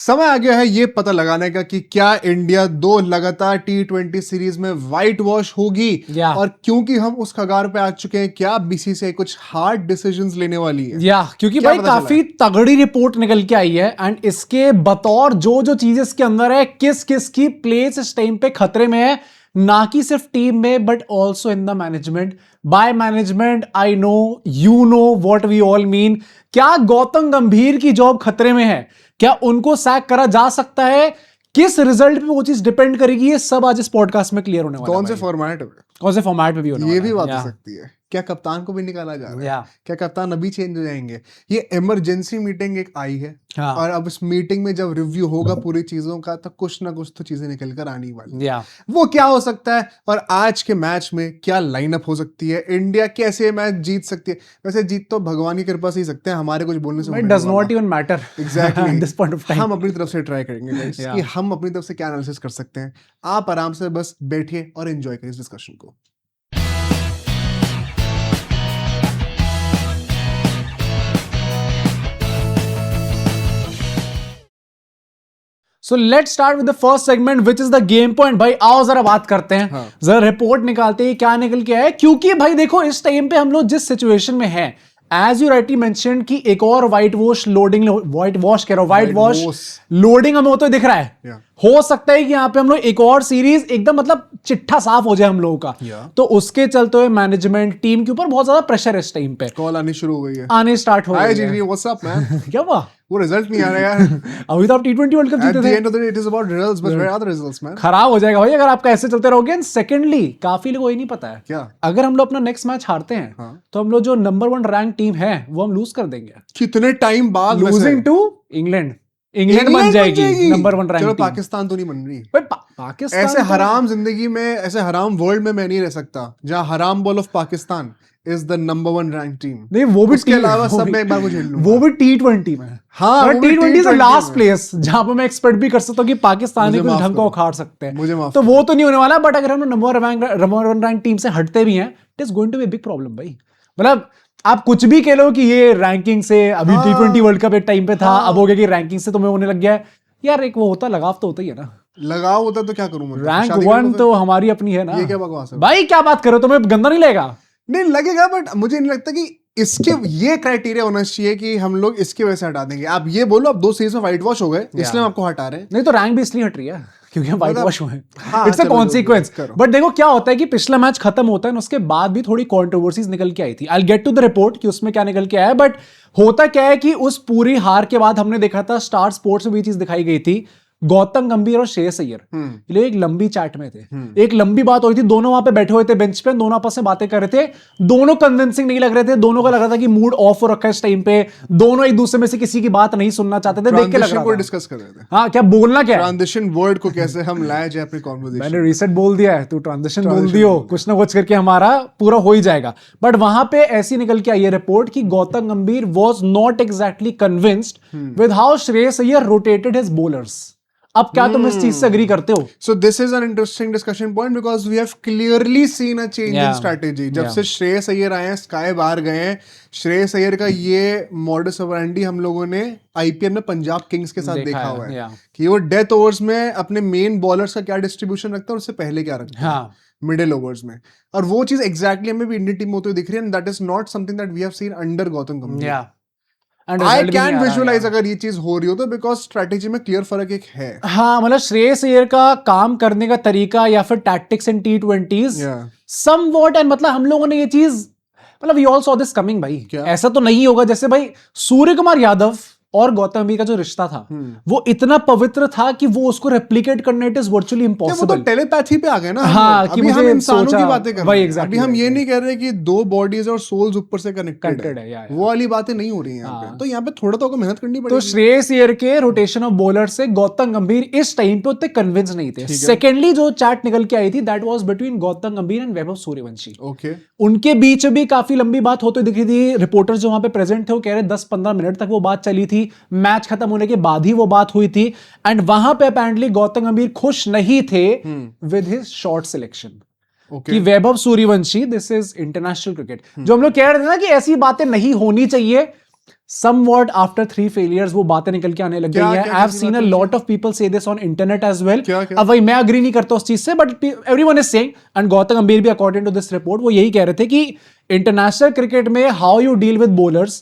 समय आ गया है ये पता लगाने का कि क्या इंडिया 2 लगातार T20 सीरीज में व्हाइट वॉश होगी और क्योंकि हम उस कगार पे आ चुके हैं, क्या बीसीसीआई कुछ हार्ड डिसीजंस लेने वाली है? क्योंकि क्या भाई पता चला काफी तगड़ी रिपोर्ट निकल के आई है एंड इसके बतौर जो जो चीजें इसके अंदर है, किस किस की प्लेस इस टाइम पे खतरे में है, ना कि सिर्फ टीम में but also in the management. By management I know you know what we all mean. क्या गौतम गंभीर की जॉब खतरे में है? क्या उनको सैक करा जा सकता है? किस रिजल्ट पे वो चीज डिपेंड करेगी? ये सब आज इस पॉडकास्ट में क्लियर होने वाला है। कौन से फॉर्मेट कौन से फॉर्मेट पे भी होने ये वाला भी है। बात हो सकती है। क्या कप्तान को भी निकाला जा रहा है? या क्या कप्तान अभी चेंज हो जाएंगे? ये इमरजेंसी मीटिंग एक आई है हाँ। और अब इस मीटिंग में जब रिव्यू होगा पूरी चीजों का तो कुछ ना कुछ तो चीजें निकल कर आनी वाली या वो क्या हो सकता है और आज के मैच में क्या लाइनअप हो सकती है, इंडिया कैसे मैच जीत सकती है। वैसे जीत तो भगवान की कृपा से ही सकते हैं, हमारे कुछ बोलने से it does not even matter exactly this point of time. हम अपनी तरफ से ट्राई करेंगे guys, Yeah. कि हम अपनी तरफ से क्या एनालिसिस कर सकते हैं। आप आराम से बस बैठिए और एंजॉय करिए इस डिस्कशन को। So let's start with the first segment which is the game point. भाई आओ जरा बात करते हैं। हाँ। जरा रिपोर्ट निकालते हैं क्या निकल के आया, क्योंकि भाई देखो इस टाइम पे हम लोग जिस सिचुएशन में हैं, एज यू राइटली मेंशन कि एक और white wash loading, white wash कह रहा हूं, व्हाइट वॉश लोडिंग हमें होते दिख रहा है। Yeah. हो सकता है कि यहाँ पे हम लोग एक और सीरीज एकदम मतलब चिट्ठा साफ हो जाए हम लोगों का। Yeah. तो उसके चलते हुए मैनेजमेंट टीम के ऊपर बहुत ज्यादा प्रेशर है इस टाइम पे, कॉल आनी शुरू हो गई है, आने स्टार्ट हो हाय गए हैं। जी व्हाट्स अप मैन। क्या हुआ? वो रिजल्ट नहीं आ रहा यार। अभी तो आप T20 वर्ल्ड कप At जीते the थे। end of the day, it is about results, but where are the results, man? खराब हो जाएगा भाई अगर आपका ऐसे चलते रहोगे। एंड सेकेंडली काफी लोगों को ये नहीं पता है, क्या? अगर हम लोग अपना नेक्स्ट मैच हारते हैं हाँ। तो हम लोग जो नंबर 1 रैंक टीम है वो हम लूज कर देंगे। कितने टाइम बाद लूजिंग टू इंग्लैंड। इंग्लैंड बन जाएगी नंबर 1 रैंक चलो टीम। पाकिस्तान तो नहीं बन रही भाई पाकिस्तान ऐसे तो- हराम जिंदगी में, ऐसे हराम वर्ल्ड में मैं नहीं रह सकता जहां हराम ball of Pakistan is the number 1 rank team. नहीं वो भी उसके अलावा सब मैं एक बार को झेल लूंगा। वो भी T20 में। हाँ, वो भी T20 is the T20 last में। प्लेस जहां पे मैं एक्सपेक्ट भी कर सकता हूँ कि पाकिस्तानी मुझे कुछ माफ ढंग को करो। उखाड़ सकते हैं। मुझे माफ तो वो तो नहीं होने वाला, बट अगर हम नंबर 1 रैंक टीम से हटते भी हैं, it is going to be big problem भाई। मतलब आप कुछ भी कह लो कि ये रैंकिंग से अभी हाँ। T20 वर्ल्ड कप एक टाइम पे था, हाँ। अब हो गया कि रैंकिंग से तुम्हें होने लग गया है। यार एक वो होता लगाव तो होता ही है ना। लगाव होता तो क्या करूं मैं? रैंक शादी कर 1 लूं तो हमारी अपनी है ना। ये क्या बकवास है भाई क्या बात करो, तुम्हें गंदा नहीं लगेगा? नहीं लगेगा, बट मुझे नहीं लगता कि इसके ये क्राइटेरिया होना चाहिए कि हम लोग इसकी वजह से हटा देंगे। आप ये बोलो अब 2 सीरीज में व्हाइट वॉश हो गए इसलिए हम आपको हटा रहे हैं। नहीं तो रैंक भी इसलिए हट रही है क्योंकि हम व्हाइट वॉश हुए। हाँ, इट्स अ चलो, कॉन्सिक्वेंस। करो। बट देखो क्या होता है कि पिछला मैच खत्म होता है और उसके बाद भी थोड़ी कॉन्ट्रोवर्सीज निकल के आई थी। I get to the report कि उसमें क्या निकल के आया। बट होता क्या है कि उस पूरी हार के बाद हमने देखा था स्टार स्पोर्ट्स में भी चीज दिखाई गई थी, गौतम गंभीर और श्रेयस अय्यर ये लोग एक लंबी चैट में थे। एक लंबी बात हो रही थी, दोनों वहां पे बैठे हुए थे बेंच पे, दोनों आपस में बातें कर रहे थे। दोनों कन्विंसिंग नहीं लग रहे थे, दोनों को लग रहा था कि मूड ऑफ हो रखा है इस टाइम पे, दोनों एक दूसरे में से किसी की बात नहीं सुनना चाहते थे। देख के लग ट्रांजिशन रहा को था। डिस्कस कर रहे थे। हाँ क्या बोलना क्या है? ट्रांजिशन वर्ड को कैसे हम लाए जाए अपनी कॉन्वर्सेशन। मैंने रीसेट बोल दिया है, तू ट्रांजिशन बोल दियो, कुछ ना कुछ करके हमारा पूरा हो ही जाएगा। बट वहां पे ऐसी निकल के आई है रिपोर्ट कि गौतम गंभीर was not exactly convinced with how Shreyas Iyer rotated his bowlers. अब क्या तुम इस चीज से एग्री करते हो? So this is an interesting discussion point because we have clearly seen a change in strategy. जब से श्रेयस अय्यर आए हैं, स्काई बाहर गए हैं, श्रेयस अय्यर का ये मॉडस ऑपरेंडी हम लोगों ने आईपीएल में पंजाब किंग्स के साथ देखा हुआ है कि वो डेथ ओवर्स में अपने मेन बॉलर्स का क्या डिस्ट्रीब्यूशन रखता है और उससे पहले क्या रखता है मिडिल ओवर्स में। और वो चीज एग्जैक्टली हमें भी इंडियन टीम होते हुए दिख रही है and that is not something that we have seen under Gautam Gambhir. I can visualise अगर ये चीज हो रही हो तो, बिकॉज स्ट्रेटेजी में क्लियर फर्क एक है। हाँ मतलब श्रेयस अय्यर का काम करने का तरीका या फिर tactics in T20s somewhat, and मतलब हम लोगों ने ये चीज मतलब we all saw this coming भाई। ऐसा तो नहीं होगा जैसे भाई सूर्य कुमार यादव और गौतम गंभीर का जो रिश्ता था वो इतना पवित्र था कि वो उसको रेप्लिकेट करना इट इज वर्चुअली इम्पॉसिबल। तो टेलीपैथी पे आ गए ना। हाँ, अभी हम इंसानों की बातें कर रहे हैं। अभी हम ये नहीं कर रहे कि 2 बॉडीज और सोल्स ऊपर से कनेक्टेड है। वो वाली बातें नहीं हो रही हैं यहाँ पे। तो यहाँ पे थोड़ा तो मेहनत करनी पड़ेगी। तो श्रेयस अय्यर के रोटेशन ऑफ बॉलर से गौतम गंभीर इस टाइम पे उतने कन्विंस नहीं थे। सेकेंडली जो चैट निकल के आई थी दैट वाज बिटवीन गौतम गंभीर एंड वैभव सूर्यवंशी। ओके, उनके बीच भी काफी लंबी बात होती दिख रही थी। रिपोर्टर्स जो वहां पे प्रेजेंट थे वो कह रहे 10-15 मिनट तक वो बात चली थी। मैच खत्म होने के बाद ही वो बात हुई थी एंड वहां पे अपेरेंटली गौतम गंभीर खुश नहीं थे विद हिज शॉर्ट सिलेक्शन कि Vaibhav Suryavanshi, this is international cricket. जो हम लोग कह रहे थे ना कि ऐसी बातें नहीं होनी चाहिए, somewhat after 3 failures वो बातें निकल के आने लग गई हैं. I have seen a lot of people say this on internet as well. अब वही मैं agree नहीं करता उस चीज से, but everyone is saying, and Gautam गंभीर भी according to this report वो यही कह रहे थे कि international cricket में how you deal with bowlers,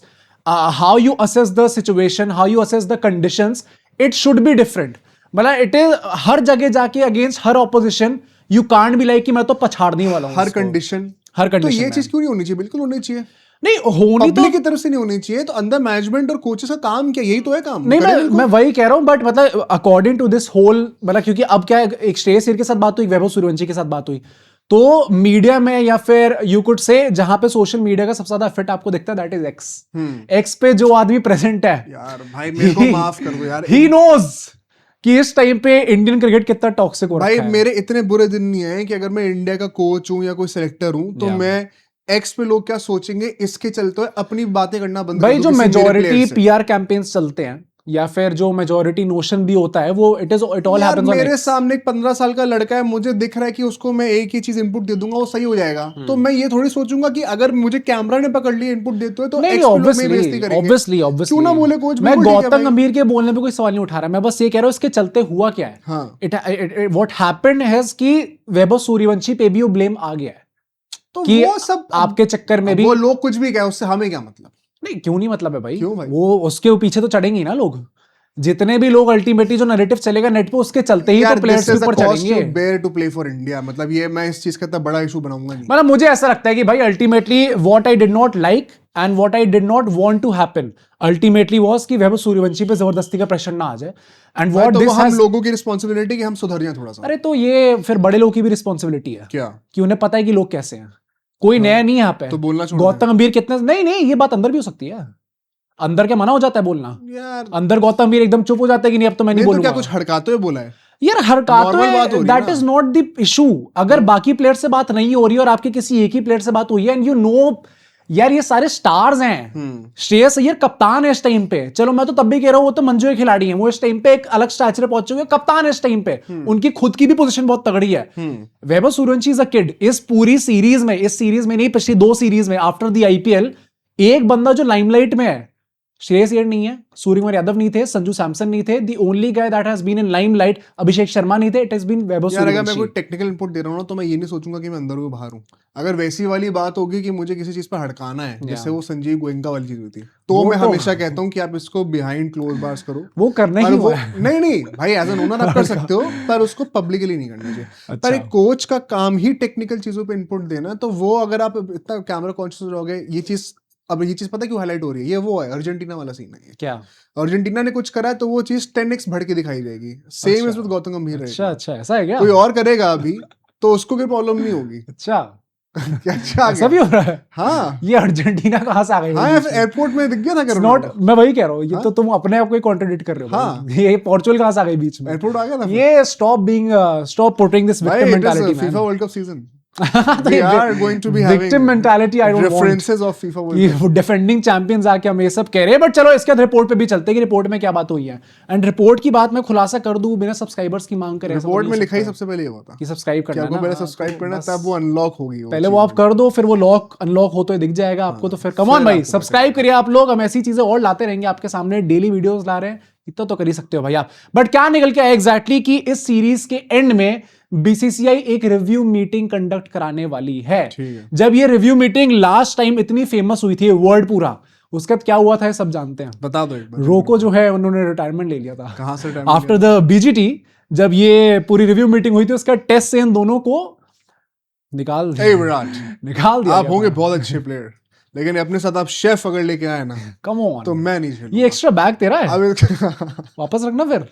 how you assess the situation, how you assess the conditions, it should be different. मतलब it is हर जगह जाके against her opposition you can't be like कि मैं तो पछाड़ने वाला हूँ हर कंडीशन. तो ये चीज क्यों नहीं होनी चाहिए? बिल्कुल होनी चाहिए. नहीं होनी तो की तरफ से नहीं होनी चाहिए. तो अंदर मैनेजमेंट और कोचेस का काम क्या? यही तो है काम. नहीं मैं वही कह रहा हूं, बट मतलब अकॉर्डिंग टू दिस होल, मतलब क्योंकि अब क्या है, एक श्रेयस अय्यर के साथ बात हुई, वैभव सूर्यवंशी के साथ बात हुई, तो मीडिया में या फिर यू कुड से जहां पे सोशल मीडिया का सबसे ज्यादा इफेक्ट आपको दिखता है, दैट इज एक्स पे जो आदमी प्रेजेंट है. यार भाई मेरे को माफ कर दो यार. ही नोज कि इस टाइम पे इंडियन क्रिकेट कितना टॉक्सिक हो रहा है. भाई मेरे इतने बुरे दिन नहीं आए कि अगर मैं इंडिया का कोच हूं या कोई सिलेक्टर हूं तो मैं एक्स पे लोग क्या सोचेंगे इसके चलते अपनी बातें करना बंद कर दूं. भाई जो मेजॉरिटी पीआर कैंपेन्स चलते हैं या फिर जो मेजॉरिटी नोशन भी होता है वो इट ऑल हैपेंस ऑन मेरे सामने एक 15 साल का लड़का है, मुझे दिख रहा है कि उसको मैं एक ही चीज इनपुट दे दूंगा वो सही हो जाएगा. तो मैं ये थोड़ी सोचूंगा कि अगर मुझे कैमरा ने पकड़ लिया इनपुट देते हुए तो ऑब्वियसली क्यों ना बोले कोच. मैं गौतम गंभीर के बोलने पे कोई सवाल नहीं उठा रहा, मैं बस ये कह रहा हूँ इसके चलते हुआ क्या है. व्हाट हैपेंड हैज कि वैभव सूर्यवंशी पे भी वो ब्लेम आ गया है. तो कि वो सब आपके चक्कर में भी वो लोग कुछ भी कहे उससे हमें क्या मतलब. नहीं क्यों नहीं मतलब है भाई, क्यों भाई? वो उसके पीछे तो चढ़ेंगे ना लोग. जितने भी लोग अल्टीमेटली जो नैरेटिव चलेगा नेट पे उसके चलते ही तो प्लेयर्स के ऊपर चढ़ेंगे. Bear to play for India, मतलब ये मैं इस चीज का इतना बड़ा इशू बनाऊंगा नहीं. मतलब मुझे ऐसा लगता है कि भाई ultimately what I did not like and what I did not want to happen ultimately was कि वैभव सूर्यवंशी पे जबरदस्ती का प्रेशर ना आ जाए. एंड व्हाट दिस हम लोगों की रिस्पांसिबिलिटी कि हम सुधर जाएं थोड़ा सा. अरे तो ये फिर बड़े लोगों की भी रिस्पांसिबिलिटी है क्या कि उन्हें पता है कि लोग कैसे हैं. कोई नया नहीं यहाँ पे तो बोलना छोड़. गौतम गंभीर कितने नहीं ये बात अंदर भी हो सकती है. अंदर क्या मना हो जाता है बोलना यार. अंदर गौतम गंभीर एकदम चुप हो जाता है कि नहीं अब तो मैं नहीं बोलूंगा. क्या कुछ हड़काते हुए बोला है यार? हड़काते that is not the issue. अगर बाकी प्लेयर से बात नहीं हो रही है और आपके किसी एक ही प्लेयर से बात हुई है एंड यू नो यार ये सारे स्टार्स हैं. श्रेयस अय्यर कप्तान है इस टाइम पे. चलो मैं तो तब भी कह रहा हूं वो तो मंजू के खिलाड़ी हैं, वो इस टाइम पे एक अलग स्टैचर पहुंच चुके हैं. कप्तान है इस टाइम पे, उनकी खुद की भी पोजीशन बहुत तगड़ी है. Vaibhav Suryavanshi is a kid. इस पूरी सीरीज में, इस सीरीज में नहीं पिछली 2 सीरीज में आफ्टर द आईपीएल एक बंदा जो लाइमलाइट में है श्रेयस अय्यर नहीं है, सूर्यकुमार यादव नहीं थे, संजू सैमसन नहीं थे. The only guy that has been in limelight Abhishek Sharma नहीं थे. It has been Vaibhav Suryavanshi. अगर मैं कोई टेक्निकल इनपुट दे रहा हूं ना तो मैं ये नहीं सोचूंगा कि मैं अंदर हूं बाहर हूं. अगर वैसी वाली बात होगी कि मुझे किसी चीज पर हड़काना है जैसे वो संजीव गोयनका वाली चीज हुई थी तो मैं हमेशा कहता हूं कि आप इसको बिहाइंड क्लोज बार्स करो. वो करना ही नहीं भाई एज एन ओनर आप कर सकते हो पर उसको पब्लिकली नहीं करना चाहिए. पर एक कोच का काम ही टेक्निकल चीजों पे इनपुट देना. तो वो अगर आप इतना कैमरा कॉन्शियस रहोगे, ये चीज अब ये चीज पता क्यों हाईलाइट हो रही है? ये वो है अर्जेंटीना वाला सीन है. क्या अर्जेंटीना ने कुछ करा है तो वो चीज 10x बढ़ के दिखाई जाएगी. सेम इज विद गौतम गंभीर. अच्छा ऐसा है क्या? कोई और करेगा अभी तो उसको कोई प्रॉब्लम नहीं होगी. अच्छा अच्छा ऐसा भी हो रहा है? हाँ. ये अर्जेंटीना कहाँ से आ गई? हाँ एयरपोर्ट में दिख गया था. नॉट मैं वही कह रहा हूँ, ये तो तुम अपने आप को कॉन्ट्रडिक्ट कर रहे हो. हाँ. ये पोर्चुगल कहाँ से आ गई बीच में? एयरपोर्ट आ गया था. ये stop portraying this victim mentality. FIFA world cup season we are going to be having victim mentality. I don't references of FIFA World Cup. Defending champions आके हम ये सब कह रहे हैं. बट चलो इसके बाद रिपोर्ट पे भी चलते हैं कि रिपोर्ट में क्या बात हुई है. एंड रिपोर्ट की बात मैं खुलासा कर दूं बिना सब्सक्राइबर्स की मांग करे. रिपोर्ट में लिखा ही सबसे पहले ये होता कि सब्सक्राइब करना है ना. पहले सब्सक्राइब करना तब वो अनलॉक होगी. पहले वो आप कर दो, फिर वो लॉक अनलॉक हो तो दिख जाएगा आपको. तो फिर कम ऑन भाई सब्सक्राइब करिए आप लोग. हम ऐसी चीजें और लाते रहेंगे आपके सामने. डेली वीडियोस ला रहे हैं, इतना तो कर ही सकते हो भाई आप. बट क्या निकल के आया एग्जैक्टली कि इस सीरीज के एंड में बीसीसीआई एक रिव्यू मीटिंग कंडक्ट कराने वाली है. जब ये रिव्यू मीटिंग लास्ट टाइम इतनी फेमस हुई थी वर्ल्ड पूरा, उसके बाद क्या हुआ था सब जानते हैं. बता दो एक बार. रोको जो है उन्होंने रिटायरमेंट ले लिया था. कहां से? आफ्टर द बीजीटी जब ये पूरी रिव्यू मीटिंग हुई थी उसका टेस्ट से इन दोनों को निकाल दिया. आप होंगे बहुत अच्छे प्लेयर लेकिन अपने साथ आप शेफ अगर लेके आए ना कम ऑन तो मैं नहीं खेलूंगा. ये एक्स्ट्रा बैग तेरा है वापस रखना. फिर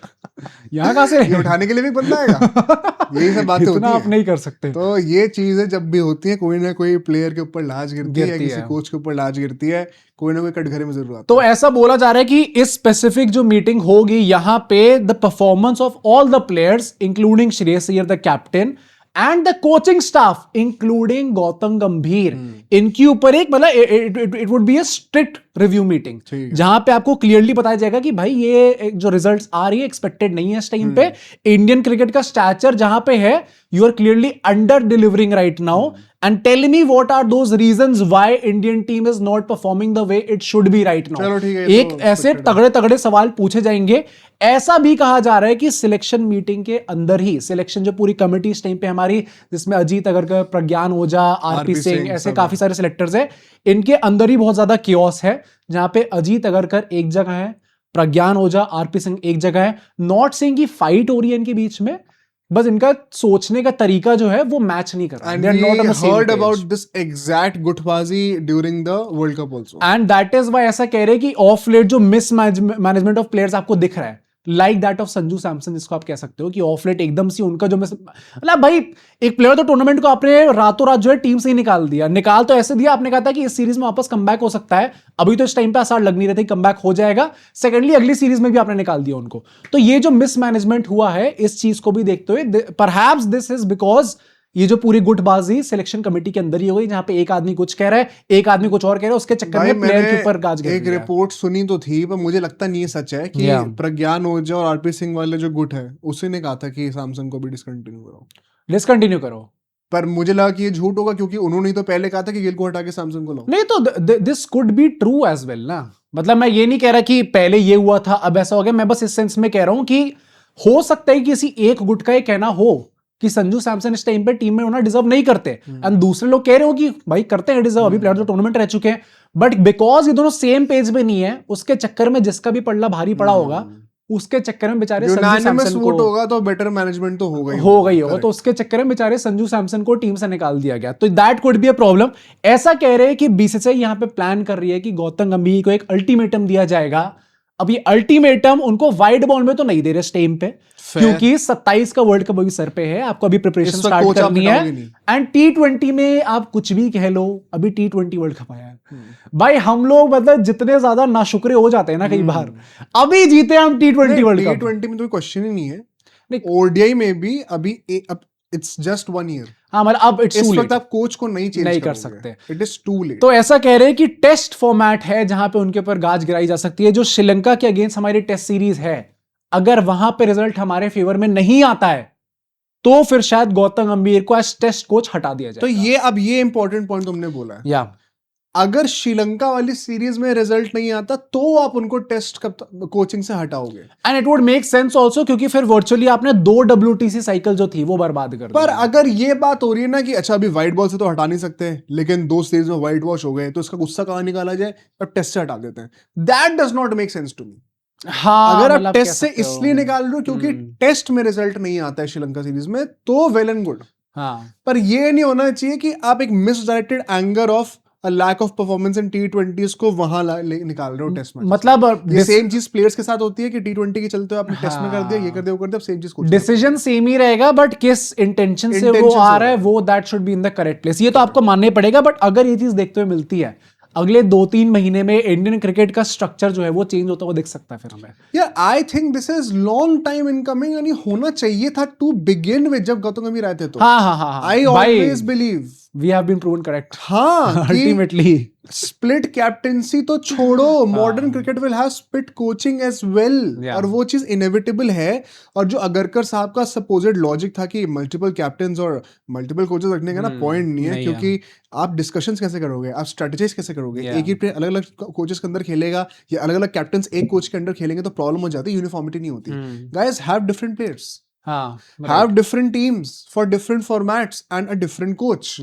यहाँ कहाँ से उठाने के लिए भी बंदा आएगा. यही सब बातें होती हैं. आप नहीं कर सकते. तो ये चीजें जब भी होती है कोई ना कोई प्लेयर के ऊपर लाज गिरती है, किसी कोच के ऊपर लाज गिरती है, कोई ना कोई कटघरे में जरूर आता है. तो ऐसा बोला जा रहा है कि इस स्पेसिफिक जो मीटिंग होगी यहाँ पे the performance of all the players including Shreyas Iyer the captain and the coaching staff including Gautam गंभीर, इनके ऊपर एक मतलब it would be a strict review meeting, ठीक है। जहां पे आपको क्लियरली बताया जाएगा कि भाई ये जो रिजल्ट्स आ रही है एक्सपेक्टेड नहीं है इस टाइम पे, इंडियन क्रिकेट का स्टैचर जहां पे है, you are clearly under delivering right now, and tell me what are those reasons why Indian team is not performing the way it should be right now. चलो ठीक है, एक तो ऐसे तगड़े तगड़े सवाल पूछे जाएंगे। ऐसा भी कहा जा रहा है कि सिलेक्शन मीटिंग के अंदर ही, सिलेक्शन जो पूरी कमेटी इस टाइम पे हमारी, जिसमें अजीत अगरकर, प्रज्ञान ओझा, आरपी सिंह, ऐसे काफी सारे सिलेक्टर्स हैं, इनके अंदर ही बहुत ज्यादा क्योस है, जहां पे अजीत अगरकर एक जगह है, प्रज्ञान ओझा, आरपी सिंह एक जगह है। नॉट सेइंग की फाइट हो रही है इनके बीच में, बस इनका सोचने का तरीका जो है वो मैच नहीं कर रहा। And They are not on we the same heard page. about this exact गुटबाजी during the World Cup also. And that is why ऐसा कह रहे हैं कि ऑफ लेट जो मिस मैनेजमेंट ऑफ प्लेयर्स आपको दिख रहा है, like that of Sanju Samson, जिसको आप कह सकते हो कि ऑफ लेट एकदम से उनका जो मतलब भाई एक प्लेयर तो टूर्नामेंट को आपने रातों रात जो है टीम से ही निकाल तो ऐसे दिया, आपने कहा था कि इस सीरीज में वापस कमबैक हो सकता है, अभी तो इस टाइम पे आसार लग नहीं रहे थे कमबैक हो जाएगा, सेकेंडली अगली सीरीज में भी आपने निकाल दिया उनको। तो ये जो मिसमैनेजमेंट हुआ है, इस चीज को भी देखते हुए परहैप्स दिस इज बिकॉज ये जो पूरी गुटबाजी सिलेक्शन कमेटी के अंदर ही हो गई, जहां पे एक आदमी कुछ कह रहा है, एक आदमी कुछ और कह रहा है, उसके चक्कर में प्लेयर के ऊपर गाज गिर एक गया। रिपोर्ट सुनी तो थी, पर मुझे लगता नहीं ये सच है कि प्रज्ञान ओझा और आरपी सिंह वाले जो गुट है, उसी ने कहा था कि सैमसन को भी डिसकंटिन्यू करो। पर मुझे लगा कि ये झूठ होगा, क्योंकि उन्होंने तो पहले कहा था कि गिल को हटा के सैमसन को लाओ। नहीं तो this could be true as well ना, मतलब मैं ये नहीं कह रहा कि पहले ये हुआ था अब ऐसा हो गया, मैं बस इस सेंस में कह रहा हूं कि हो सकता है कि किसी एक गुट का ये कहना हो कि संजू सैमसन इस टाइम पे टीम में होना डिजर्व नहीं करते, एंड दूसरे लोग कह रहे हो कि भाई करते हैं डिजर्व, अभी प्लेयर जो टूर्नामेंट रह चुके हैं, बट बिकॉज ये दोनों सेम पेज पे नहीं है, उसके चक्कर में जिसका भी पल्ला भारी पड़ा होगा, उसके चक्कर में बेचारे संजू सैमसन को होगा तो बेटर मैनेजमेंट तो होगा ही होगा, तो उसके चक्कर में बेचारे संजू सैमसन को टीम से निकाल दिया गया। तो that could be a problem. ऐसा कह रहे हैं कि बीसीसीआई यहां पे प्लान कर रही है कि गौतम गंभीर को एक अल्टीमेटम दिया जाएगा। अब ये अल्टीमेटम उनको वाइड बॉल में तो नहीं दे रहे इस टाइम पे, क्योंकि 27 का वर्ल्ड कप अभी सर पे है, आपको अभी प्रिपरेशन स्टार्ट करनी है, एंड T20 में आप कुछ भी कह लो, अभी T20 वर्ल्ड कप आया है भाई, हम लोग मतलब जितने ज्यादा नाशुक्रे हो जाते हैं ना कई बार, अभी जीते हम T20 वर्ल्ड कप। T20 में तो क्वेश्चन ही नहीं है, ओडीआई में भी अभी इट्स जस्ट 1 ईयर। हाँ, मतलब अब इट्स टू लेट, आप कोच को नहीं कर सकते, इट इज टू लेट। तो ऐसा कह रहे हैं कि टेस्ट फॉर्मेट है जहां पे उनके ऊपर गाज गिराई जा सकती है, जो श्रीलंका के अगेंस्ट हमारी टेस्ट सीरीज है, अगर वहां पे रिजल्ट हमारे फेवर में नहीं आता है तो फिर शायद गौतम गंभीर को एज टेस्ट कोच हटा दिया जाए। तो ये इंपॉर्टेंट पॉइंट तुमने बोला है, या अगर श्रीलंका वाली सीरीज में रिजल्ट नहीं आता तो आप उनको टेस्ट कोचिंग से हटाओगे, and it would make sense also, क्योंकि फिर वर्चुअली आपने 2 WTC साइकिल जो थी वो बर्बाद कर दी। पर अगर ये बात हो रही है ना कि अच्छा अभी व्हाइट बॉल से तो हटा नहीं सकते, लेकिन 2 सीरीज में व्हाइट वॉश हो गए, तो इसका गुस्सा कहां निकाला जाए, अब टेस्ट से हटा देते हैं, that does not make sense to me. हाँ, अगर आप मतलब टेस्ट से इसलिए निकाल रहे हो क्योंकि टेस्ट में रिजल्ट नहीं आता है श्रीलंका सीरीज में, तो वेल एंड गुड। हाँ, पर ये नहीं होना चाहिए कि आप एक misdirected anger of a lack of performance in T20s को वहां निकाल रहे हो टेस्ट में। मतलब ये सेम चीज प्लेयर्स के साथ होती है कि T20 के चलते हो आपने टेस्ट में कर दिया, ये कर दिया, वो कर दिया, सेम चीज कोच डिसीजन सेम ही रहेगा, बट किस इंटेंशन से वो आ रहा है वो that should be in the correct place, ये तो आपको मानना ही पड़ेगा। बट अगर ये चीज देखते हुए मिलती है, अगले 2-3 महीने में इंडियन क्रिकेट का स्ट्रक्चर जो है वो चेंज होता हुआ दिख सकता है फिर हमें। यार I think this is long time in coming, यानी होना चाहिए था टू बिगिन विद, जब गौतम गंभीर आए थे तो। हाँ, I always believe we have been proven correct. हाँ, अल्टीमेटली स्प्लिट कैप्टेंसी तो छोड़ो, modern cricket will have split coaching as well, और वो चीज इनएविटेबल है। और जो अगरकर साहब का सपोज्ड लॉजिक था कि मल्टीपल कैप्टन्स और मल्टीपल कोचेस रखने का ना पॉइंट नहीं है, क्योंकि आप डिस्कशंस कैसे करोगे, आप स्ट्रेटेजाइज कैसे करोगे, एक ही प्लेयर अलग अलग कोचेस के अंदर खेलेगा या अलग अलग कैप्टन्स एक कोच के अंदर खेलेंगे तो प्रॉब्लम हो जाती है, यूनिफॉर्मिटी नहीं होती। Guys have different players, have different teams for different formats and a different coach,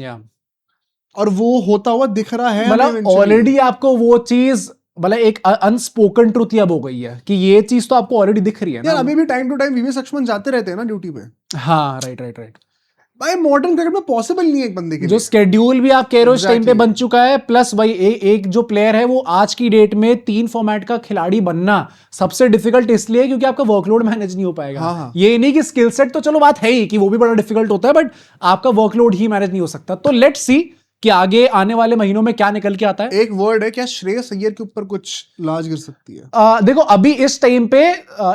और वो होता हुआ दिख रहा है। मतलब ऑलरेडी आपको वो चीज, मतलब एक अनस्पोकन ट्रूथ अब हो गई है कि ये चीज तो आपको ऑलरेडी दिख रही है ना। यार अभी भी टाइम टू टाइम वीवी लक्ष्मण जाते रहते हैं ना ड्यूटी पे। हाँ, राइट। भाई मॉडर्न क्रिकेट में पॉसिबल नहीं है एक बंदे के जो स्केड्यूल भी आप कह रहे हो इस टाइम पे बन चुका है, प्लस भाई एक जो प्लेयर है वो आज की डेट में 3 फॉर्मेट का खिलाड़ी बनना सबसे डिफिकल्ट इसलिए क्योंकि आपका वर्कलोड मैनेज नहीं हो पाएगा। हाँ। ये नहीं कि स्किल सेट तो चलो बात है ही कि वो भी बड़ा डिफिकल्ट होता है, बट आपका वर्कलोड ही मैनेज नहीं हो सकता। तो लेट्स सी कि आगे आने वाले महीनों में क्या निकल के आता है। एक वर्ड है, क्या श्रेयस अय्यर के ऊपर कुछ लाज गिर सकती है? देखो अभी इस टाइम पे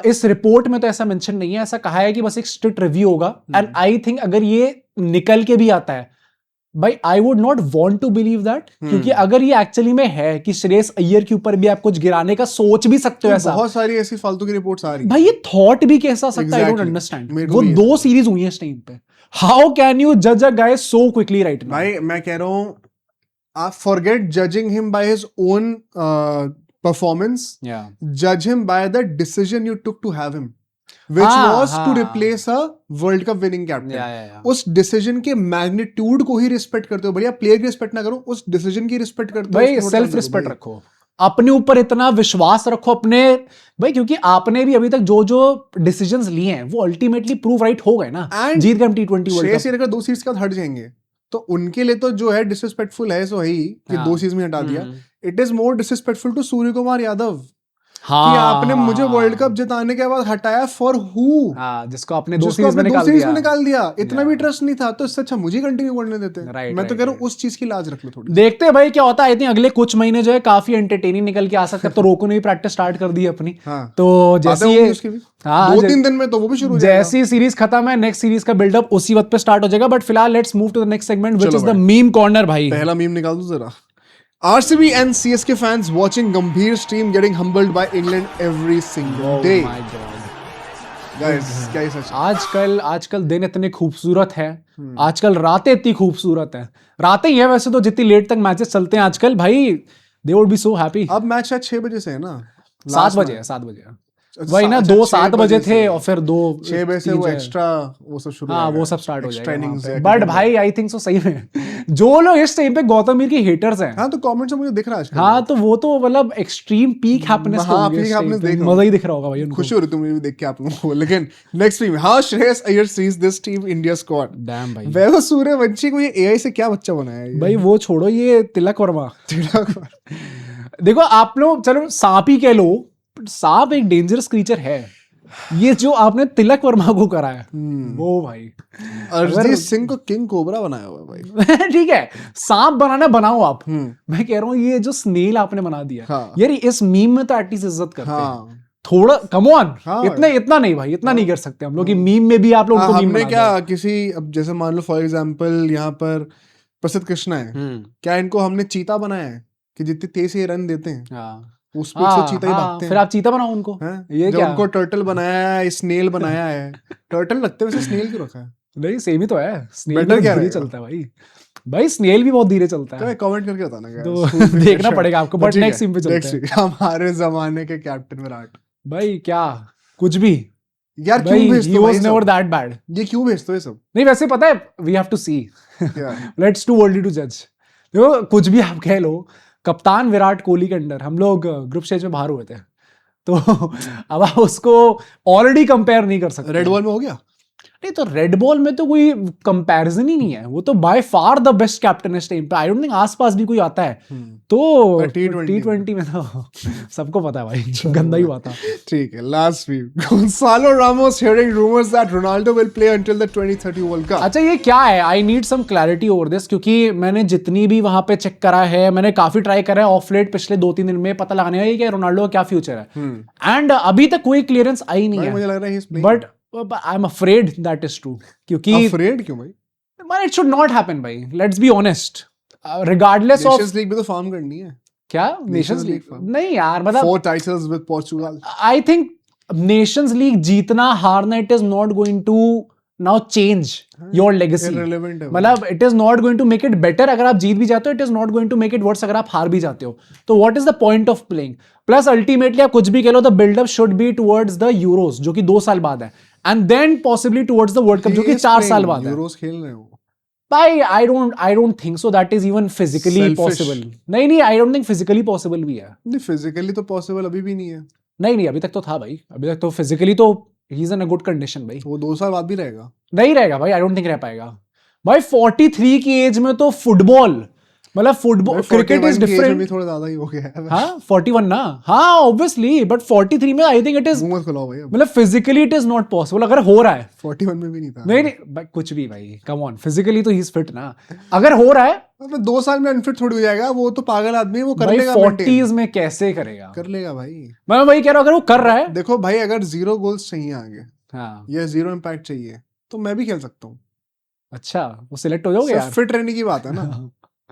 इस रिपोर्ट में तो ऐसा मेंशन नहीं है, ऐसा कहा है कि बस एक स्ट्रिक्ट रिव्यू होगा, एंड आई थिंक अगर ये निकल के भी आता है भाई I would not want to believe that, क्योंकि अगर ये एक्चुअली में है कि श्रेयस अय्यर के ऊपर भी आप कुछ गिराने का सोच भी सकते हो ऐसा, बहुत सारी ऐसी फालतू की रिपोर्ट्स आ रही भाई ये थॉट भी कैसा आ सकता है, आई डोंट Exactly. अंडरस्टैंड। मेरे को वो भी 2 सीरीज हुई है इस टाइम पे, हाउ कैन यू जज a guy so quickly right now? भाई मैं कह रहा हूँ आप forget judging him by his own performance, या जज him by the decision you took to have him, which was to replace a world cup winning captain. उस decision के मैग्नीट्यूड को ही रिस्पेक्ट करते हो, बढ़िया प्लेयर की रिस्पेक्ट ना करो, उस डिसीजन की रिस्पेक्ट करते हो। भाई सेल्फ रिस्पेक्ट रखो, अपने ऊपर इतना विश्वास रखो अपने भाई, क्योंकि आपने भी अभी तक जो जो डिसीजंस लिए हैं वो अल्टीमेटली प्रूव राइट हो गए ना, जीत गए हम T20 वर्ल्ड कप। अगर 2 सीरीज के बाद हट जाएंगे तो उनके लिए तो जो है डिसरिस्पेक्टफुल है सो ही कि 2 सीरीज में हटा दिया। It is more disrespectful to Surya Kumar Yadav कि आपने मुझे वर्ल्ड कप जिताने के बाद हटाया फॉर हु, जिसको आपने 2 सीरीज में निकाल दिया। इतना भी ट्रस्ट नहीं था तो इससे अच्छा मुझे कंटिन्यू करने देते। मैं तो कह रहा हूँ उस चीज की लाज रख लो थोड़ी। देखते हैं भाई क्या होता है। आई थिंक अगले कुछ महीने जो है काफी एंटरटेनिंग निकल के आ सकता है। तो रोको ने भी प्रैक्टिस स्टार्ट कर दी अपनी, तो जैसे ये 2-3 दिन में तो वो भी शुरू हो जाएगा। जैसी सीरीज खत्म है नेक्स्ट सीरीज का बिल्डअप उसी वक्त पे स्टार्ट हो जाएगा। बट फिलहाल let's move to the next segment which is the meme corner. भाई पहला मीम निकाल दो जरा। RCB and CSK fans watching Gambhir stream getting humbled by England every single day. my God. Guys, क्या ही सच। आजकल दिन इतने खूबसूरत है, आजकल रातें इतनी खूबसूरत है। रातें ही है वैसे तो, जितनी लेट तक मैचेस चलते हैं आजकल भाई, they would be so happy। अब मैच शायद 6 बजे से है ना, 7 बजे है, 7 बजे है वही ना, 2 7 बजे थे और फिर 2 6 बजे से वो एक्स्ट्रा वो सब शुरू, हाँ वो सब स्टार्ट हो जाएगा। बट भाई आई थिंक सो सही में जो लोग इस टाइम पे गौतम मीर के हेटर्स हैं, हाँ तो कमेंट्स में मुझे दिख रहा है हाँ तो वो तो मतलब एक्सट्रीम पीक हैप्पीनेस मजा ही दिख रहा होगा भाई उनको। खुशी हो रही तुम्हें भी देख के आप लोगों को। लेकिन next team, how Shreyas Iyer sees this team India squad. Damn भाई, वैभव सूर्यवंशी को ये एआई से क्या बच्चा बनाया है भाई वो छोड़ो, ये तिलक वर्मा देखो आप लोग, चलो सांप ही कह लो, सांप एक डेंजरस क्रीचर है। ये जो आपने तिलक वर्मा को करा है वो भाई, अरिजीत सिंह को किंग कोबरा बनाया हुआ है भाई। ठीक है, सांप बनाना बनाओ आप, मैं कह रहा हूँ ये जो स्नेल आपने बना दिया, हाँ। यार इस मीम में तो एटलीस्ट इज्जत करते हैं हाँ। थोड़ा, कम ऑन, हाँ इतना नहीं भाई, इतना नहीं कर सकते हम लोग कि मीम में भी आप लोग उनको मीम हमने बना क्या किसी, अब जैसे मान लो फॉर एग्जांपल यहाँ पर प्रसिद्ध कृष्णा है, क्या इनको हमने चीता बनाया है कि जितनी तेज से रन देते हैं उस स्पीड से चीता ही भागते हैं। फिर आप चीता बनाओ उनको, ये क्या उनको टर्टल बनाया है, स्नेल बनाया है। टर्टल लगते हैं वैसे, स्नेल क्यों रखा है? नहीं सेम ही तो है, स्नेल भी धीरे चलता है भाई स्नेल भी बहुत धीरे चलता है। कमेंट करके बताना तो देखना पड़ेगा आपको। बट नेक्स्ट टीम पे चलते हैं। हमारे जमाने के कैप्टन विराट भाई, क्या कुछ भी यार, क्यों भेजते हो? he was never that bad। ये क्यों भेजते हो ये सब? नहीं वैसे पता है, we have to see let's too early to judge। देखो कुछ भी आप कह लो, कप्तान विराट कोहली के अंडर हम लोग ग्रुप स्टेज में बाहर हुए थे, तो अब आप उसको ऑलरेडी कंपेयर नहीं कर सकते। रेड बॉल में हो गया नहीं तो रेड बॉल में तो कोई कंपैरिजन ही नहीं है, वो तो by far the best captain इस टाइम पे। आई डोंट थिंक आसपास भी कोई आता है। तो T20 में तो सबको पता है भाई, गंदा ही हुआ था। ठीक है, last week Goncalo Ramos hearing rumours that Ronaldo will play until the 2030 world cup. अच्छा ये क्या है? I need some clarity over this, क्योंकि मैंने जितनी भी वहां पे चेक करा है, मैंने काफी ट्राई करा है ऑफ लेट पिछले 2-3 दिन में पता लगाने का कि रोनाल्डो का क्या फ्यूचर है, एंड अभी तक कोई क्लियरेंस आई नहीं है। मुझे लग रहा है but I am afraid that is true, क्योंकि अफ्रेड क्यों भाई? Man, it should not happen भाई, let's be honest। regardless of Nations league भी तो फार्म करनी है। क्या नेशंस लीग? नहीं यार, मतलब 4 titles with Portugal. I think nations league जीतना हारना, it is not going to now change your legacy. मतलब it is not going to make it better अगर आप जीत भी जाते हो, it is not going to make it worse अगर आप हार भी जाते हो। तो what is the point of playing? Plus ultimately आप कुछ भी कह लो, the buildup should be towards the Euros जो कि 2 साल बाद है, and then possibly towards the world cup जो कि 4 साल बाद है। यूरोस खेल रहे हो भाई I don't think so that is even physically possible। नहीं I don't think physically possible भी है। नहीं फिजिकली तो पॉसिबल अभी भी नहीं है। नहीं अभी तक तो था भाई, अभी तक तो फिजिकली तो he is in a good condition भाई। वो 2 साल बाद भी रहेगा? नहीं रहेगा भाई, आई डोंट थिंक रह पाएगा भाई। 43 की एज में तो फुटबॉल, मतलब फुटबॉल, क्रिकेट इज डिफरेंट। थोड़ा ज्यादा ही हो गया है। हाँ 41 ना, हाँ ऑब्वियसली, बट 43 में आई थिंक इट इज, मत खुलाओ भाई, मतलब physically it is not possible अगर हो रहा है। 41 में भी नहीं था। नहीं कुछ भी भाई, कम ऑन, फिजिकली तो ही इज फिट ना, अगर हो रहा है 2 साल में अनफिट थोड़ी हो जाएगा, वो तो पागल आदमी है, वो कर लेगा। 40s में कैसे करेगा? कर लेगा भाई, मैं वही कह रहा हूँ, अगर वो कर रहा है। देखो भाई, अगर 0 गोल्स चाहिए आगे, हाँ, या 0 इम्पैक्ट चाहिए, तो मैं भी खेल सकता हूँ। अच्छा, वो सिलेक्ट हो जाओगे यार? फिट रहने की बात है ना,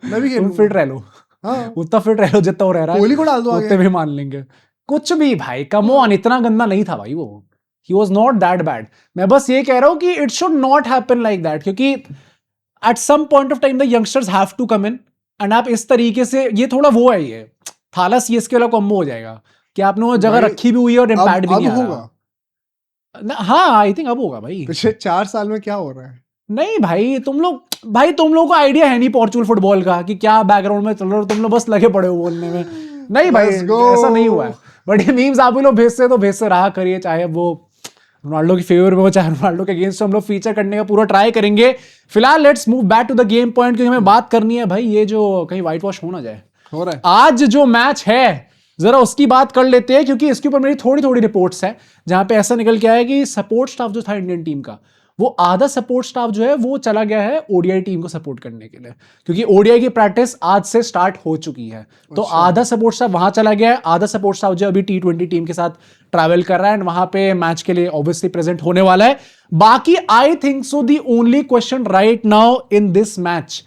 मैं भी तुम खेलूंगा। फिट रह लो, हाँ, उतना फिट रह लो जितना वो रह रहा कोहली है, को डाल दो उतने आगे। भी मान लेंगे। कुछ भी भाई, कम ऑन, इतना गंदा नहीं था भाई वो, he was not that bad. मैं बस ये कह रहा हूं कि it should not happen like that, क्योंकि at some point of time the youngsters have to come in, and आप इस तरीके से, ये थोड़ा वो है, ये थाला सीएसके वाला कॉम्बो हो जाएगा कि आपने वो जगह भाई, रखी भी हुई है और इम्पैक्ट भी अब नहीं आ होगा। रहा। हाँ, आई थिंक अब होगा भाई। पिछले 4 साल में क्या हो रहा है? नहीं भाई, तुम लोग को आइडिया है नहीं पोर्चुगल फुटबॉल का कि क्या बैकग्राउंड में चल रहा है, तुम लोग बस लगे पड़े हो बोलने में। नहीं भाई, Let's go! ऐसा नहीं हुआ है। बट ये मीम्स आप भी लोग भेजते तो भेजते रहा करिए, चाहे वो रोनाल्डो की फेवर में हो चाहे रोनाल्डो के अगेंस्ट, हम लोग फीचर करने का पूरा ट्राई करेंगे। फिलहाल let's move back to the game point, क्योंकि हमें बात करनी है भाई, ये जो कहीं व्हाइट वॉश हो ना जाए। हो रहा है। आज जो मैच है जरा उसकी बात कर लेते हैं, क्योंकि इसके ऊपर मेरी थोड़ी थोड़ी रिपोर्ट्स है, जहां पे ऐसा निकल के आया कि सपोर्ट स्टाफ जो था इंडियन टीम का, वो आधा सपोर्ट स्टाफ जो है वो चला गया है ओडीआई टीम को सपोर्ट करने के लिए, क्योंकि ओडीआई की प्रैक्टिस आज से स्टार्ट हो चुकी है। तो आधा सपोर्ट स्टाफ वहां चला गया है, आधा सपोर्ट स्टाफ जो अभी T20 टीम के साथ ट्रैवल कर रहा है, एंड वहां पे मैच के लिए ऑब्वियसली प्रेजेंट होने वाला है। बाकी I think so the only question right now in this match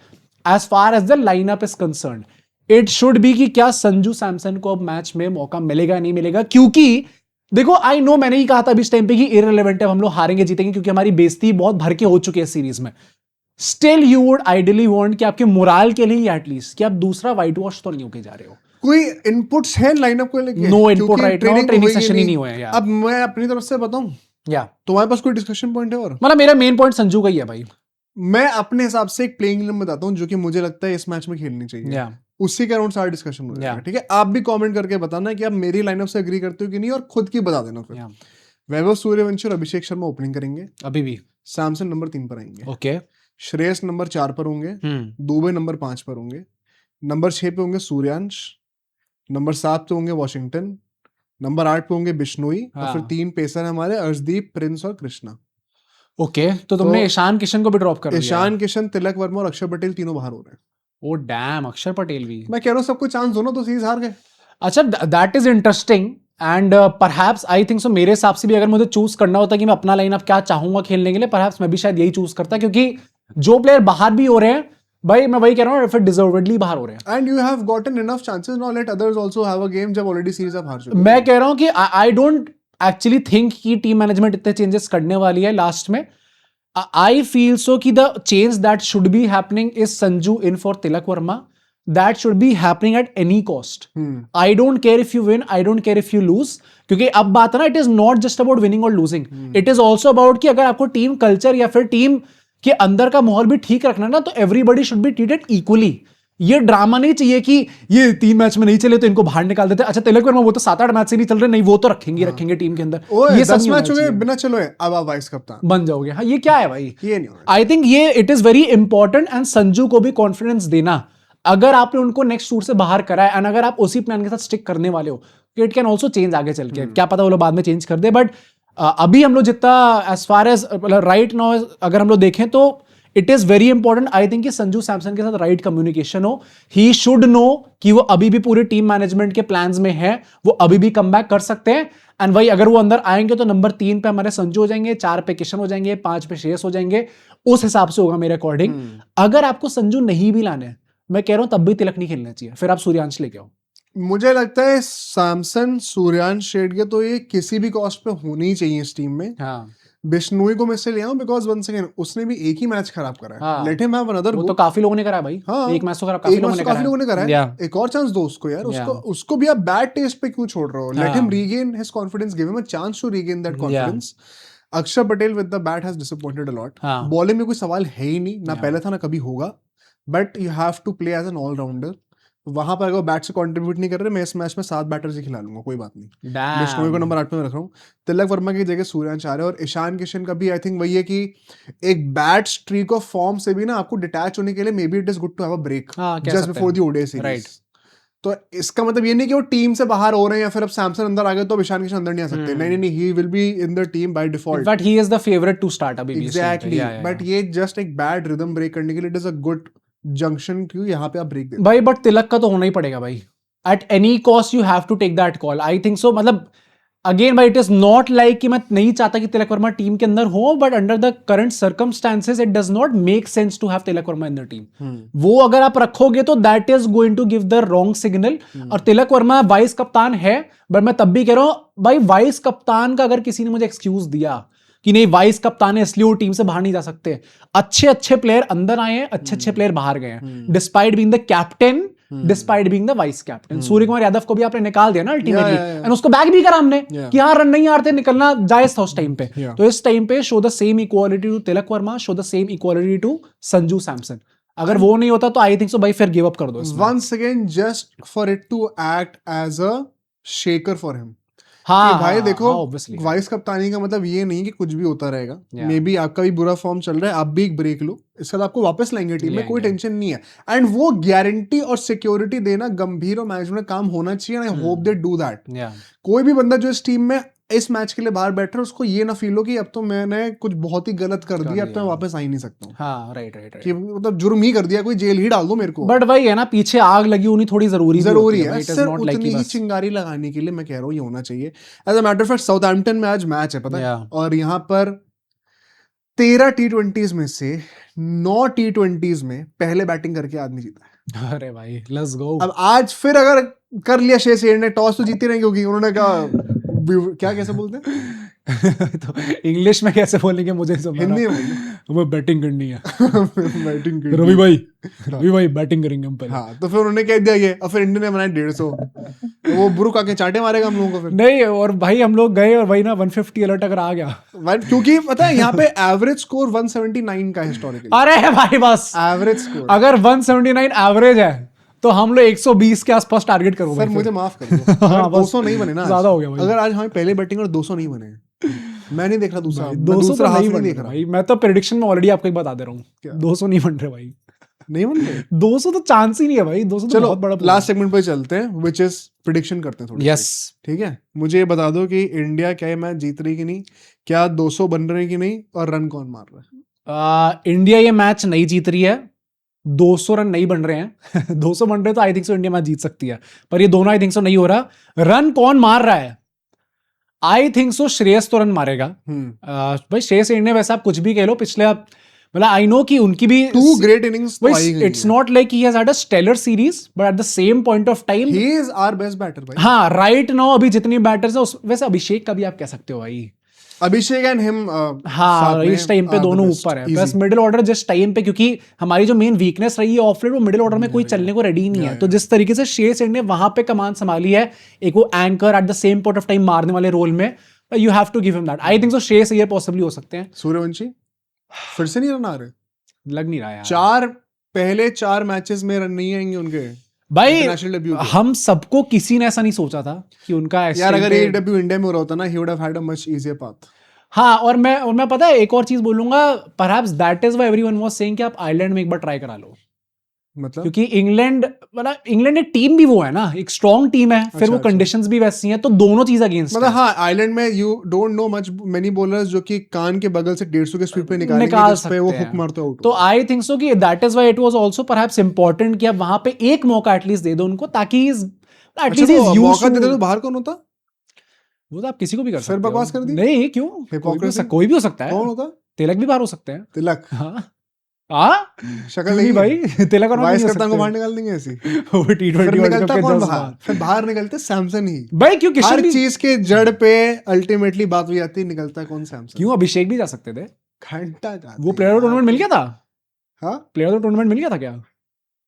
as far as the lineup is concerned, it should be कि क्या संजू सैमसन को अब मैच में मौका मिलेगा नहीं मिलेगा। क्योंकि देखो, आई नो, मैंने ही कहा था अभी इस टाइम पे कि इररिलेवेंट है, हम लोग हारेंगे जीतेंगे, क्योंकि हमारी बेइज्जती बहुत भर के हो चुकी है सीरीज में। Still you would ideally want कि आपके मोराल के लिए एटलीस्ट कि आप दूसरा व्हाइट वॉश तो नहीं होके जा रहे हो। कोई इनपुट्स है लाइनअप को लेके? नो इनपुट क्योंकि राइट नाउ, ट्रेनिंग होएगी सेशन ही नहीं। नहीं हुए हैं यार। अब मैं अपनी तरफ से बताऊं, या तुम्हारे पास कोई डिस्कशन पॉइंट है? और मतलब मेरा मेन पॉइंट संजू का ही है भाई। मैं अपने हिसाब से एक प्लेइंग 11 बताता हूं जो कि मुझे लगता है इस मैच में खेलनी चाहिए। या उसी के अराउंड सारा डिस्कशन हो जाएगा। Yeah. ठीक है, आप भी कमेंट करके बताना कि आप मेरी लाइनअप से एग्री करते हो कि नहीं, और खुद की बता देना फिर। या वैभव सूर्यवंशी और अभिषेक शर्मा ओपनिंग करेंगे, अभी भी सैमसन नंबर 3 पर आएंगे, ओके। श्रेयस नंबर 4 पर होंगे, दुबे नंबर 5 पर होंगे, नंबर 6 पे होंगे सूर्यांश, नंबर 7 पे होंगे वॉशिंगटन, नंबर 8 पे होंगे बिश्नोई, और फिर 3 पेसर हमारे अर्शदीप, प्रिंस और कृष्णा। ओके, तो तुमने ईशान किशन को भी ड्रॉप कर दिया। ईशान किशन, तिलक वर्मा और अक्षर पटेल तीनों बाहर हो रहे हैं। ओ डैम, अक्षर पटेल भी। मैं कह रहा हूँ सबको चांस दो ना, तो सीरीज हार गए। अच्छा, that is interesting and perhaps I think सो, मेरे हिसाब से भी अगर मुझे चूज करना होता कि मैं अपना लाइनअप क्या चाहूंगा खेलने के लिए, परहैप्स मैं भी शायद यही चूज करता, क्योंकि जो प्लेयर बाहर भी हो रहे हैं भाई, मैं वही कह रहा हूँ, फिर डिजर्वेडली बाहर हो रहे हैं। And you have gotten enough chances, now let others also have a game, जब ऑलरेडी सीरीज आप हार चुके हो। मैं कह रहा हूँ कि आई डोंट एक्चुअली थिंक कि टीम मैनेजमेंट इतने चेंजेस करने वाली है लास्ट में। आई फील सो कि the change that should be happening is Sanju in for Tilak Varma, that should be happening at any cost. I don't care if you win, I don't care if you lose, क्योंकि अब बात है ना, it is not just about winning or losing, it is also about कि अगर आपको team culture या फिर टीम के अंदर का माहौल भी ठीक रखना ना, तो everybody should be treated equally. ये ड्रामा नहीं चाहिए कि ये 3 मैच में नहीं चले तो इनको बाहर निकाल देते। अच्छा, तिलक वर्मा वो तो 7-8 मैच से नहीं चल रहे, नहीं वो तो रखेंगे टीम के अंदर। ये 10 मैच हो गए बिना चलो है, अब आप वाइस कप्तान बन जाओगे। हाँ, ये क्या है भाई? ये नहीं होना। आई थिंक ये it is very important, and Sanju को भी कॉन्फिडेंस देना, अगर आपने उनको नेक्स्ट टूर से बाहर करा है एंड अगर आप उसी प्लान के साथ स्टिक करने वाले हो, इट कैन ऑल्सो चेंज आगे चल के। क्या पता वो लोग बाद में चेंज कर दे, बट अभी हम लोग जितना as far as right now अगर हम लोग देखें तो it is very important I think कि संजू सैमसन के साथ राइट कम्युनिकेशन हो। ही शुड नो कि वो अभी भी पूरे टीम मैनेजमेंट के प्लान्स में है, वो अभी भी कम बैक कर सकते हैं। एंड वही अगर वो अंदर आएंगे तो नंबर 3 पे हमारे संजू हो जाएंगे, 4 पे किशन हो जाएंगे, 5 पे श्रेयस हो जाएंगे, उस हिसाब से होगा मेरे अकॉर्डिंग। अगर आपको संजू नहीं भी लाने, मैं कह रहा हूं तब भी तिलक नहीं खेलना चाहिए, फिर आप सूर्यांश लेके आओ। मुझे लगता है सैमसन, सूर्यांश, शेडगे तो ये किसी भी कॉस्ट पे होनी ही चाहिए इस टीम में। हाँ, बिश्नोई को मैं से ले आऊं बिकॉज वंस अगेन उसने भी एक ही मैच खराब करा है। हाँ। लेट हिम हैव अनदर वो गो। तो काफी लोगों ने करा है भाई। हाँ, एक मैच तो खराब काफी लोगों ने करा है। है। एक और चांस दो उसको यार, उसको भी आप बैड टेस्ट पे क्यों छोड़ रहे हो? Let him regain his confidence, give him a chance to regain that confidence. Akshar Patel with the bat has disappointed a lot. Bowling में कोई सवाल है ही नहीं, ना पहले था ना कभी होगा, but you have to play as an allrounder. वहां पर अगर बैट से कंट्रीब्यूट नहीं कर रहे, मैं इस मैच में 7 बैटर्स ही खिला लूंगा, कोई बात नहीं। बिश्नोई को नंबर 8 पे मैं रख रहा हूँ, तिलक वर्मा की जगह सूर्यांश आ रहे हैं, और ईशान किशन का भी आई थिंक वही है कि एक बैड स्ट्रीक ऑफ फॉर्म से भी ना आपको डिटैच होने के लिए maybe it is good to have a break just before the ODI series. तो इसका मतलब ये नहीं कि वो टीम से बाहर हो रहे हैं या फिर अब सैमसन अंदर आ गए तो ईशान किशन अंदर नहीं आ सकते। नहीं, he will be in the team by default, but he is the favourite to start अभी भी। एग्जैक्टली, बट ये जस्ट एक बैड रिदम ब्रेक करने के लिए it is a good junction क्यों यहाँ पे आप ब्रेक देते भाई। बट तिलक का तो होना ही पड़ेगा भाई, at any cost you have to take that call. I think so, मतलब अगेन भाई इट इज नॉट लाइक कि मैं नहीं चाहता कि तिलक वर्मा टीम के अंदर हो, but under the current circumstances it does not make sense to have Tilak Varma in the team. वो अगर आप रखोगे तो that is going to give the wrong signal. और तिलक वर्मा वाइस कप्तान है, बट मैं तब भी कह रहा हूं भाई वाइस कप्तान का अगर किसी ने मुझे एक्सक्यूज दिया कि नहीं वाइस कप्तान है इसलिए वो टीम से बाहर नहीं जा सकते, अच्छे अच्छे प्लेयर अंदर आए हैं, अच्छे अच्छे प्लेयर बाहर गए हैं, despite being the captain, despite being the vice captain. Surya Kumar Yadav को भी आपने निकाल दिया ना अल्टीमेटली, एंड उसको बैक भी करा हमने कि हाँ रन नहीं आ रहे थे, निकलना जायज था उस टाइम पे। तो इस टाइम पे show the same equality to Tilak Varma, show the same equality to Sanju Samson. अगर वो नहीं होता तो आई थिंक सो भाई फिर गिव अप कर दो। Once again just for it to act as a shaker for him. हाँ भाई देखो obviously। वाइस कप्तानी का मतलब ये नहीं कि कुछ भी होता रहेगा, मे बी आपका भी बुरा फॉर्म चल रहा है, आप भी एक ब्रेक लो, इसके बाद आपको वापस लाएंगे टीम में, कोई टेंशन नहीं है। एंड वो गारंटी और सिक्योरिटी देना गंभीर और मैनेजमेंट काम होना चाहिए, I hope they do that. कोई भी बंदा जो इस टीम में इस मैच के लिए बाहर बैठ रहा है उसको ये ना फील हो कि अब तो मैंने कुछ बहुत ही गलत कर दिया, अब तो मैं वापस आ ही नहीं सकता हूँ। हाँ राइट कि मतलब जुर्म ही कर दिया, कोई जेल ही डाल दो मेरे को। बट भाई है ना पीछे आग लगी होनी थोड़ी जरूरी है, सिर्फ उतनी ही चिंगारी लगाने के लिए मैं कह रहा हूँ ये होना चाहिए। As a matter of fact Southampton में आज मैच है पता है, और यहाँ पर 13 T20s में से 9 T20s में पहले बैटिंग करके आदमी जीता है। अरे भाई लेट्स गो। अब आज फिर अगर कर लिया श्रेयस अय्यर ने, टॉस तो जीती रहेंगे क्योंकि उन्होंने कहा क्या कैसे बोलते हैं तो इंग्लिश में कैसे बोलेंगे मुझे समझ हिंदी में हमें बैटिंग करनी है बैटिंग रवि भाई बैटिंग करेंगे हम पहले। हाँ तो फिर उन्होंने कह दिया ये, और फिर इंडिया ने बनाया 150, तो वो ब्रुक आके चाटे मारेगा हम लोगों को फिर। नहीं और भाई हम लोग गए और वही ना 150 अलर्ट अगर आ गया, क्योंकि पता है यहाँ पे एवरेज स्कोर 179 का हिस्टोरिकल। अरे भाई बस एवरेज स्कोर अगर 179 एवरेज है तो हम लोग 120 के आसपास टारगेट करो। सर मुझे माफ कर दो, हाँ, 200 नहीं बने ना, ज्यादा हो गया भाई। अगर आज हमें पहले बैटिंग और 200 नहीं बने, मैं नहीं देख रहा दूसरा, 200 हाफ नहीं देख रहा भाई। मैं तो प्रेडिक्शन में ऑलरेडी आपको एक बता दे रहा हूँ 200 नहीं बन रहे भाई, नहीं बन रहे 200 तो चांस ही नहीं है भाई। 200 चलो बहुत बड़ा लास्ट सेगमेंट पे चलते हैं, व्हिच इज प्रेडिक्शन करते हैं थोड़ी। यस ठीक है, मुझे ये बता दो कि इंडिया क्या ये मैच जीत रही कि नहीं, क्या 200 बन रहे कि नहीं, और रन कौन मार रहा है? इंडिया ये मैच नहीं जीत रही है, 200 रन नहीं बन रहे हैं 200 बन रहे हैं तो I think so India match जीत सकती है, पर ये दोनों आई थिंक सो नहीं हो रहा। रन कौन मार रहा है? आई थिंक सो श्रेयस तो रन मारेगा। भाई श्रेयस अय्यर ने वैसे आप कुछ भी कह लो पिछले, मतलब आई नो कि उनकी भी 2 ग्रेट इनिंग्स तो आई गई। It's not like he has had a stellar series, but at the same point of time he is our best batter भाई। हाँ राइट नाउ अभी जितने बैटर्स हैं वैसे अभिषेक का भी आप कह सकते हो भाई, अभिषेक एंड हिम हाँ इस टाइम पे दोनों ऊपर है। प्लस मिडिल ऑर्डर जिस टाइम पे, क्योंकि हमारी जो मेन वीकनेस रही है ऑफलेट, वो मिडिल ऑर्डर में कोई चलने को रेडी नहीं है। तो जिस तरीके से श्रेयस अय्यर ने वहां पे कमान संभाली है, एक वो anchor at the same point of time मारने वाले रोल में, you have to give him that. I think so Shreyas Iyer possibly हो सकते हैं। सूर्यवंशी फिर से नहीं रन आ रहे, लग नहीं रहा यार। पहले 4 मैचेस में रन नहीं आएंगे उनके भाई। हम सबको किसी ने ऐसा नहीं सोचा था कि उनका यार अगर ये डेब्यू इंडिया में हो रहा होता ना, he would have had a much easier path. हाँ और मैं पता है एक और चीज बोलूंगा, perhaps that is why everyone was saying कि आप आयरलैंड में एक बार ट्राई करा लो, मतलब क्योंकि इंग्लैंड एक टीम भी वो है ना, एक स्ट्रॉन्ग टीम है, फिर वो कंडीशंस भी वैसी हैं, तो दोनों चीज अगेंस्ट मतलब हाँ आयरलैंड में you don't know much many bowlers जो कि कान के बगल से 150 के स्पीड पे निकाल सकते हैं, वो हुक मारते आउट। तो आई थिंक सो कि that is why it was also perhaps important कि आप वहां पे एक मौका एटलीस्ट दे दो उनको, ताकि एटलीस्ट मौका देते तो बाहर कौन होता? वो तो आप किसी को भी कर सकते हो। बकवास कर दी? नहीं क्यों, कोई भी हो सकता है। कौन होता? तिलक भी बाहर हो सकते हैं। तिलक शक्ल नहीं भाई, तिलक और वाइस कप्तान को बाहर निकाल देंगे ऐसी। वो T20 निकलता कौन बाहर? फिर बाहर निकलते सैमसन ही भाई, क्यों किशन हर चीज के जड़ पे अल्टीमेटली बात हो जाती है, निकलता कौन सैमसन? क्यों अभिषेक भी जा सकते थे, घंटा वो प्लेयर ऑफ टूर्नामेंट मिल गया था। हाँ प्लेयर ऑफ टूर्नामेंट मिल गया था क्या?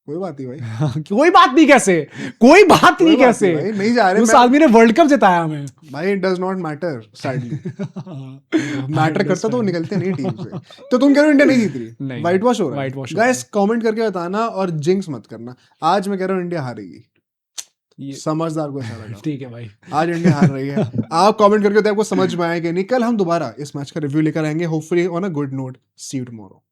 कोई बात नहीं भाई कोई बात नहीं कैसे, कोई बात नहीं कैसे, नहीं जा रहे उस आदमी ने वर्ल्ड कप जिताया हमें भाई। It does not matter sadly, matter करता तो निकलते नहीं टीम से। तो तुम कह रहे हो इंडिया नहीं जीत रही, व्हाइट वॉश हो रहा है। गाइस कमेंट करके बताना और जिंक्स मत करना। आज मैं कह रहा हूँ इंडिया हारेगी, समझदार को ऐसा लगा। ठीक है भाई, आज इंडिया हार रही है। आप कमेंट करके बताइए आपको समझ में आया कि नहीं। कल हम दोबारा इस मैच का रिव्यू लेकर आएंगे, hopefully on a good note. See you tomorrow.